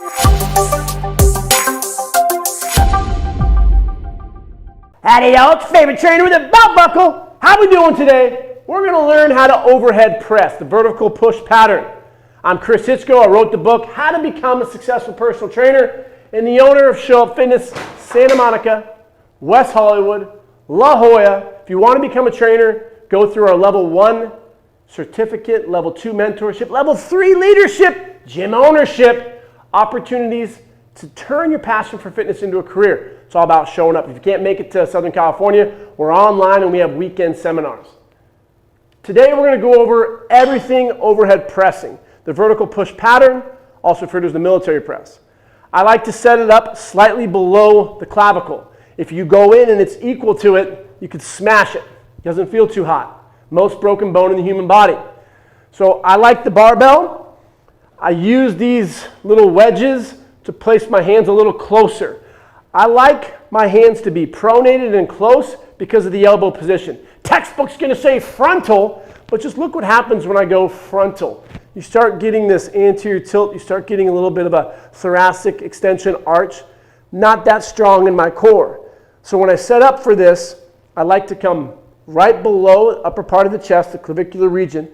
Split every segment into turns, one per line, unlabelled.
Howdy y'all, it's your favorite trainer with a belt buckle. How we doing today? We're going to learn how to overhead press, the vertical push pattern. I'm Chris Hitchko. I wrote the book, How to Become a Successful Personal Trainer, and the owner of Show Up Fitness, Santa Monica, West Hollywood, La Jolla. If you want to become a trainer, go through our level 1 certificate, level 2 mentorship, level 3 leadership, gym ownership, opportunities to turn your passion for fitness into a career. It's all about showing up. If you can't make it to Southern California, we're online and we have weekend seminars. Today we're going to go over everything overhead pressing, the vertical push pattern, also referred to as the military press. I like to set it up slightly below the clavicle. If you go in and it's equal to it, you could smash it. It doesn't feel too hot. Most broken bone in the human body. So I like the barbell. I use these little wedges to place my hands a little closer. I like my hands to be pronated and close because of the elbow position. Textbook's going to say frontal, but just look what happens when I go frontal. You start getting this anterior tilt, you start getting a little bit of a thoracic extension arch, not that strong in my core. So when I set up for this, I like to come right below the upper part of the chest, the clavicular region,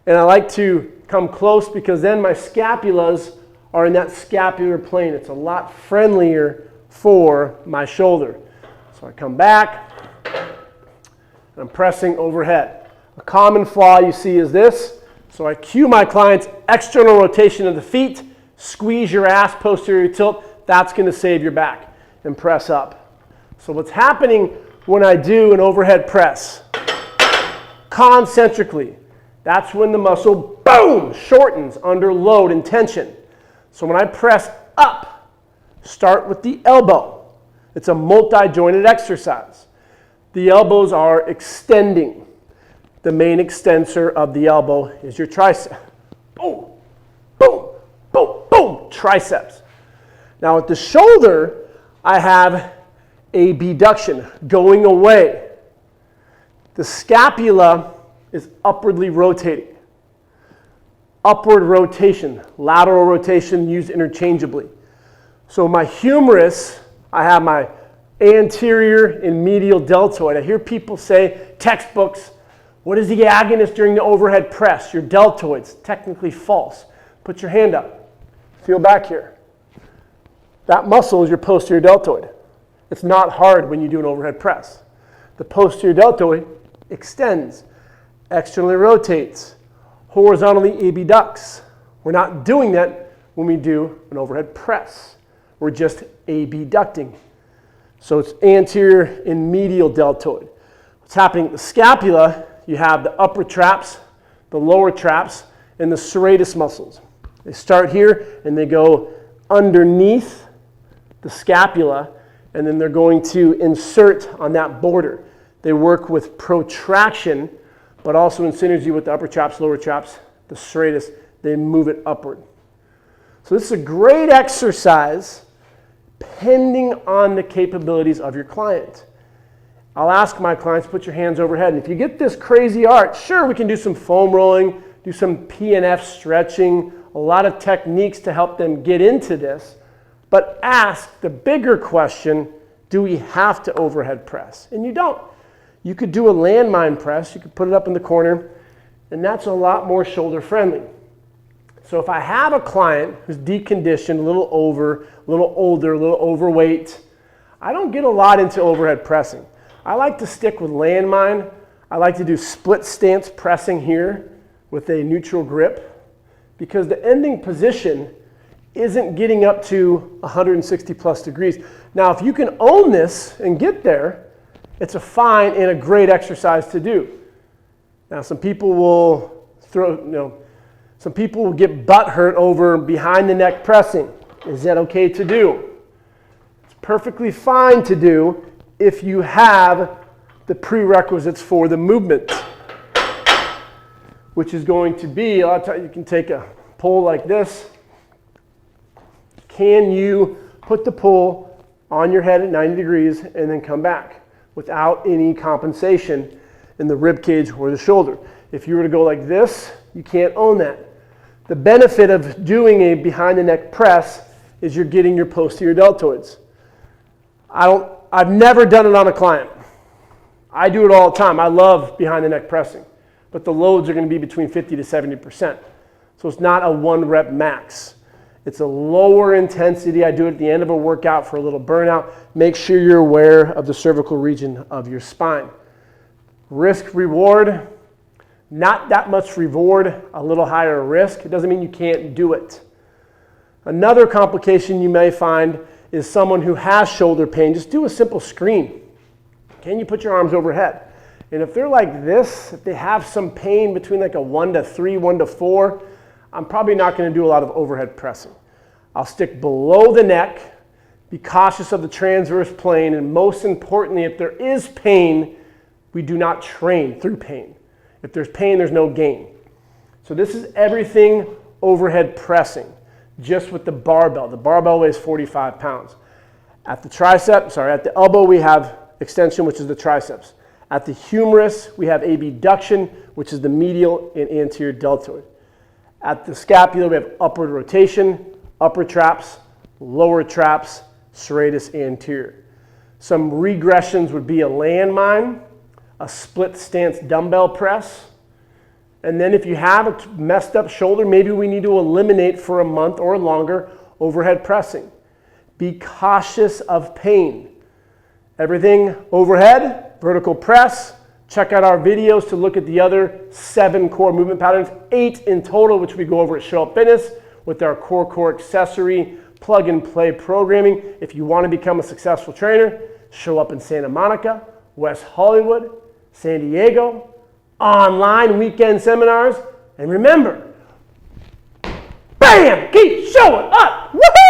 and I like to come close because then my scapulas are in that scapular plane. It's a lot friendlier for my shoulder. So I come back, and I'm pressing overhead. A common flaw you see is this. So I cue my clients, external rotation of the feet, squeeze your ass, posterior tilt. That's going to save your back, and press up. So what's happening when I do an overhead press? Concentrically. That's when the muscle, boom, shortens under load and tension. So when I press up, start with the elbow. It's a multi-jointed exercise. The elbows are extending. The main extensor of the elbow is your tricep. Boom, boom, boom, boom, triceps. Now at the shoulder, I have abduction, going away. The scapula is upwardly rotating. Upward rotation, lateral rotation used interchangeably. So my humerus, I have my anterior and medial deltoid. I hear people say, textbooks, what is the agonist during the overhead press? Your deltoids. Technically false. Put your hand up. Feel back here. That muscle is your posterior deltoid. It's not hard when you do an overhead press. The posterior deltoid extends, externally rotates, horizontally abducts. We're not doing that when we do an overhead press. We're just abducting. So it's anterior and medial deltoid. What's happening at the scapula, you have the upper traps, the lower traps, and the serratus muscles. They start here and they go underneath the scapula, and then they're going to insert on that border. They work with protraction, but also in synergy with the upper traps, lower traps, the serratus, they move it upward. So this is a great exercise depending on the capabilities of your client. I'll ask my clients, put your hands overhead, and if you get this crazy arch, sure, we can do some foam rolling, do some PNF stretching, a lot of techniques to help them get into this, but ask the bigger question, do we have to overhead press? And you don't. You could do a landmine press, you could put it up in the corner, and that's a lot more shoulder friendly. So if I have a client who's deconditioned, a little older, a little overweight, I don't get a lot into overhead pressing. I like to stick with landmine. I like to do split stance pressing here with a neutral grip because the ending position isn't getting up to 160 plus degrees. Now if you can own this and get there, it's a fine and a great exercise to do. Now some people will some people will get butt hurt over behind the neck pressing. Is that okay to do? It's perfectly fine to do if you have the prerequisites for the movement, which is going to be, a lot of times you can take a pull like this. Can you put the pull on your head at 90 degrees and then come back without any compensation in the rib cage or the shoulder? If you were to go like this, you can't own that. The benefit of doing a behind the neck press is you're getting your posterior deltoids. I've never done it on a client. I do it all the time. I love behind the neck pressing, but the loads are going to be between 50 to 70%. So it's not a 1 rep max. It's a lower intensity. I do it at the end of a workout for a little burnout. Make sure you're aware of the cervical region of your spine. Risk reward, not that much reward, a little higher risk. It doesn't mean you can't do it. Another complication you may find is someone who has shoulder pain. Just do a simple screen. Can you put your arms overhead? And if they're like this, if they have some pain between like a 1 to 3, 1 to 4, I'm probably not going to do a lot of overhead pressing. I'll stick below the neck, be cautious of the transverse plane, and most importantly, if there is pain, we do not train through pain. If there's pain, there's no gain. So this is everything overhead pressing, just with the barbell. The barbell weighs 45 pounds. At the elbow, we have extension, which is the triceps. At the humerus, we have abduction, which is the medial and anterior deltoid. At the scapula, we have upward rotation, upper traps, lower traps, serratus anterior. Some regressions would be a landmine, a split stance dumbbell press, and then if you have a messed up shoulder, maybe we need to eliminate for a month or longer overhead pressing. Be cautious of pain. Everything overhead, vertical press. Check out our videos to look at the other 7 core movement patterns, 8 in total, which we go over at Show Up Fitness with our core accessory plug and play programming. If you want to become a successful trainer, show up in Santa Monica, West Hollywood, San Diego, online weekend seminars, and remember, bam, keep showing up. Woohoo!